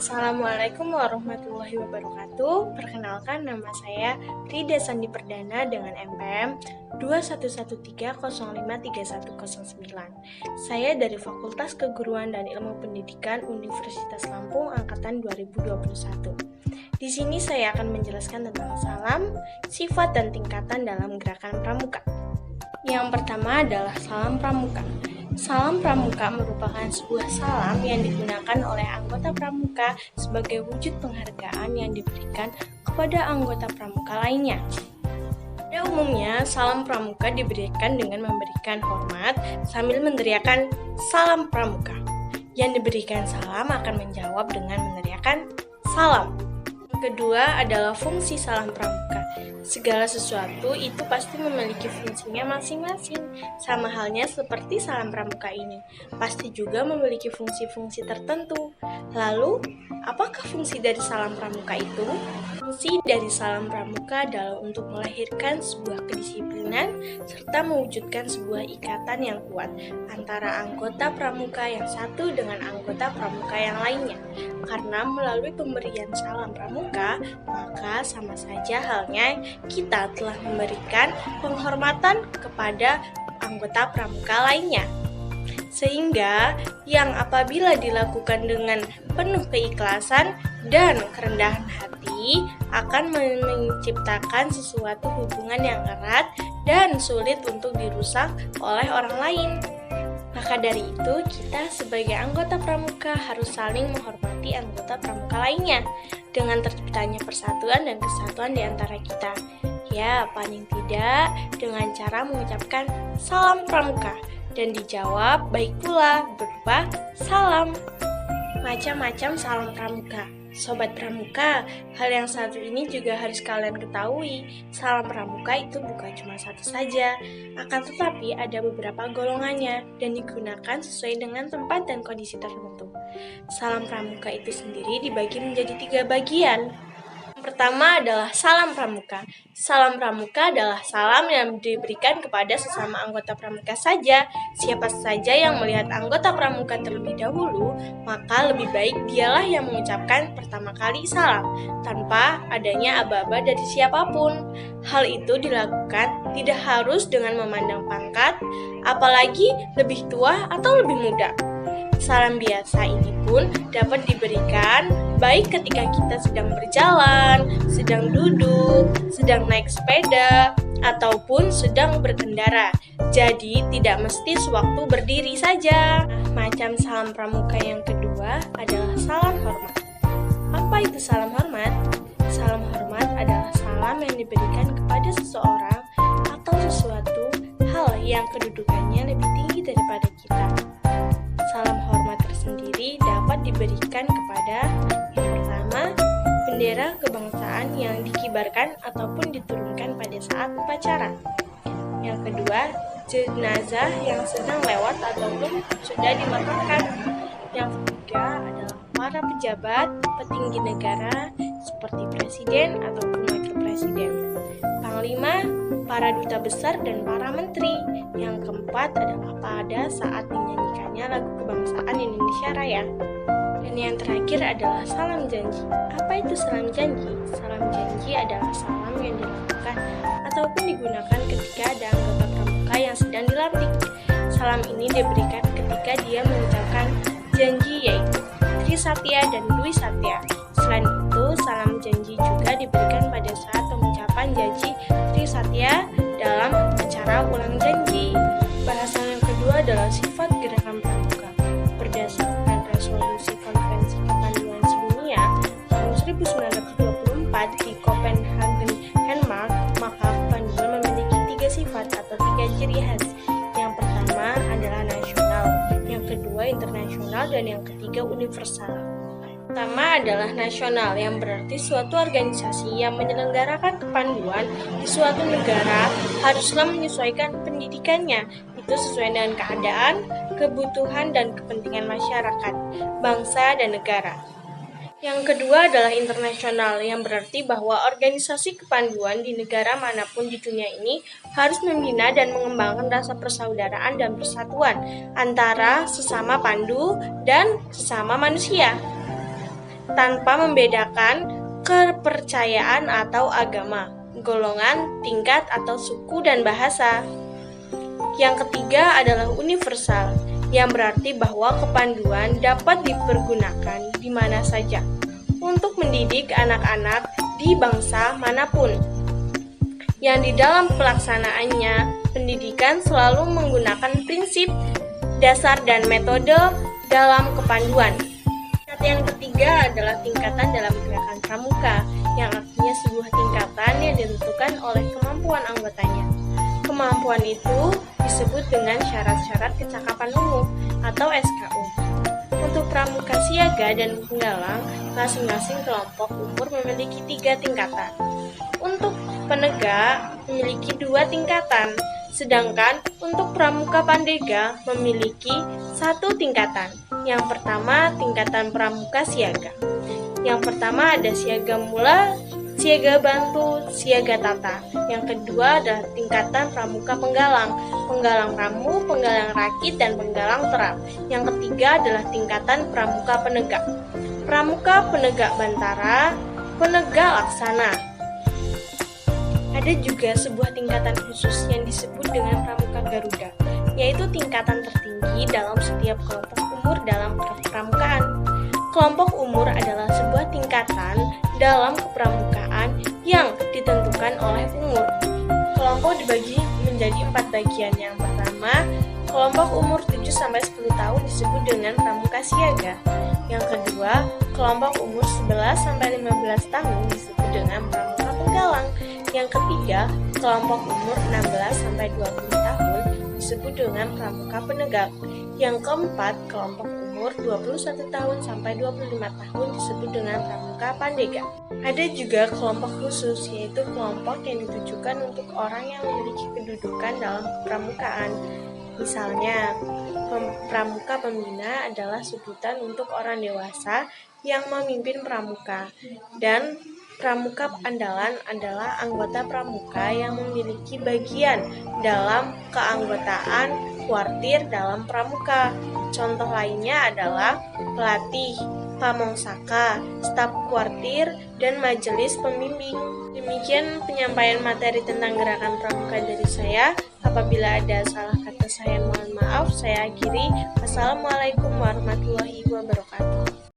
Assalamualaikum warahmatullahi wabarakatuh. Perkenalkan, nama saya Rida Sandi Perdana dengan NPM 2113053109. Saya dari Fakultas Keguruan dan Ilmu Pendidikan Universitas Lampung angkatan 2021. Di sini saya akan menjelaskan tentang salam, sifat dan tingkatan dalam gerakan pramuka. Yang pertama adalah salam pramuka. Salam pramuka merupakan sebuah salam yang digunakan oleh anggota pramuka sebagai wujud penghargaan yang diberikan kepada anggota pramuka lainnya. Pada umumnya, salam pramuka diberikan dengan memberikan hormat sambil meneriakkan salam pramuka. Yang diberikan salam akan menjawab dengan meneriakkan salam. Yang kedua adalah fungsi salam pramuka. Segala sesuatu itu pasti memiliki fungsinya masing-masing. Sama halnya seperti salam pramuka ini, pasti juga memiliki fungsi-fungsi tertentu. Lalu, apakah fungsi dari salam pramuka itu? Fungsi dari salam pramuka adalah untuk melahirkan sebuah kedisiplinan serta mewujudkan sebuah ikatan yang kuat antara anggota pramuka yang satu dengan anggota pramuka yang lainnya. Karena melalui pemberian salam pramuka, maka sama saja halnya kita telah memberikan penghormatan kepada anggota pramuka lainnya. Sehingga yang apabila dilakukan dengan penuh keikhlasan dan kerendahan hati akan menciptakan sesuatu hubungan yang erat dan sulit untuk dirusak oleh orang lain. Maka dari itu, kita sebagai anggota pramuka harus saling menghormati anggota pramuka lainnya dengan terciptanya persatuan dan kesatuan di antara kita. Ya, paling tidak dengan cara mengucapkan salam pramuka dan dijawab baik pula berupa salam. Macam-macam salam pramuka. Sobat pramuka, hal yang satu ini juga harus kalian ketahui. Salam pramuka itu bukan cuma satu saja, akan tetapi ada beberapa golongannya dan digunakan sesuai dengan tempat dan kondisi tertentu. Salam pramuka itu sendiri dibagi menjadi 3 bagian. Yang pertama adalah salam pramuka. Salam pramuka adalah salam yang diberikan kepada sesama anggota pramuka saja. Siapa saja yang melihat anggota pramuka terlebih dahulu, maka lebih baik dialah yang mengucapkan pertama kali salam, tanpa adanya aba-aba dari siapapun. Hal itu dilakukan tidak harus dengan memandang pangkat, apalagi lebih tua atau lebih muda. Salam biasa ini pun dapat diberikan baik ketika kita sedang berjalan, sedang duduk, sedang naik sepeda, ataupun sedang berkendara. Jadi tidak mesti sewaktu berdiri saja. Macam salam pramuka yang kedua adalah salam hormat. Apa itu salam hormat? Salam hormat adalah salam yang diberikan kepada seseorang atau sesuatu hal yang kedudukannya lebih tinggi daripada kita. Salam hormat tersendiri dapat diberikan kepada yang pertama, bendera kebangsaan yang dikibarkan ataupun diturunkan pada saat upacara. Yang kedua, jenazah yang sedang lewat ataupun sudah dimakamkan. Yang ketiga adalah para pejabat, petinggi negara seperti presiden ataupun wakil presiden. Panglima, para duta besar dan para menteri. Yang keempat adalah pada saat dinyanyikannya lagu kebangsaan Indonesia Raya. Dan yang terakhir adalah salam janji. Apa itu salam janji? Salam janji adalah salam yang dilakukan ataupun digunakan ketika ada anggota pramuka yang sedang dilantik. Salam ini diberikan ketika dia mengucapkan janji, yaitu Trisatya dan Dwi Satya. Selain itu, salam janji juga diberikan pada saat pengucapan janji Trisatya dalam acara ulang janji. Bahasan yang kedua adalah sifat gerakan pramuka. Berdasarkan resolusi Konvensi Kepanduan Sedunia tahun 1924 di Copenhagen, Denmark, maka kepanduan memiliki 3 sifat atau 3 ciri khas. Yang pertama adalah nasional, yang kedua internasional, dan yang ketiga universal. Pertama adalah nasional, yang berarti suatu organisasi yang menyelenggarakan kepanduan di suatu negara haruslah menyesuaikan pendidikannya itu sesuai dengan keadaan, kebutuhan, dan kepentingan masyarakat, bangsa, dan negara. Yang kedua adalah internasional, yang berarti bahwa organisasi kepanduan di negara manapun di dunia ini harus membina dan mengembangkan rasa persaudaraan dan persatuan antara sesama pandu dan sesama manusia. tanpa membedakan kepercayaan atau agama, golongan, tingkat, atau suku dan bahasa. Yang ketiga adalah universal, yang berarti bahwa kepanduan dapat dipergunakan di mana saja untuk mendidik anak-anak di bangsa manapun. Yang di dalam pelaksanaannya, pendidikan selalu menggunakan prinsip, dasar, dan metode dalam kepanduan. Yang ketiga adalah tingkatan dalam gerakan pramuka, yang artinya sebuah tingkatan yang ditentukan oleh kemampuan anggotanya. Kemampuan itu disebut dengan syarat-syarat kecakapan umum atau SKU. Untuk pramuka siaga dan penggalang, masing-masing kelompok umur memiliki 3 tingkatan. Untuk penegak memiliki 2 tingkatan, sedangkan untuk pramuka pandega memiliki 1 tingkatan. Yang pertama, tingkatan pramuka siaga. Yang pertama ada siaga mula, siaga bantu, siaga tata. Yang kedua adalah tingkatan pramuka penggalang, penggalang ramu, penggalang rakit, dan penggalang terap. Yang ketiga adalah tingkatan pramuka penegak. Pramuka penegak bantara, penegak laksana. Ada juga sebuah tingkatan khusus yang disebut dengan pramuka Garuda, yaitu tingkatan tertinggi dalam setiap kelompok umur dalam kepramukaan. Kelompok umur adalah sebuah tingkatan dalam kepramukaan yang ditentukan oleh umur. Kelompok dibagi menjadi 4 bagian. Yang pertama, kelompok umur 7-10 tahun disebut dengan pramuka siaga. Yang kedua, kelompok umur 11-15 tahun disebut dengan pramuka penggalang. Yang ketiga, kelompok umur 16-20 tahun disebut dengan pramuka penegak. Yang keempat, kelompok umur 21 tahun sampai 25 tahun disebut dengan pramuka pandega. Ada juga kelompok khusus, yaitu kelompok yang ditujukan untuk orang yang memiliki kedudukan dalam pramukaan. Misalnya, pramuka pembina adalah sebutan untuk orang dewasa yang memimpin pramuka, dan pramuka andalan adalah anggota pramuka yang memiliki bagian dalam keanggotaan kuartir dalam pramuka. Contoh lainnya adalah pelatih, pamongsaka, staf kuartir, dan majelis pembimbing. Demikian penyampaian materi tentang gerakan pramuka dari saya. Apabila ada salah kata saya mohon maaf. Saya akhiri. Wassalamualaikum warahmatullahi wabarakatuh.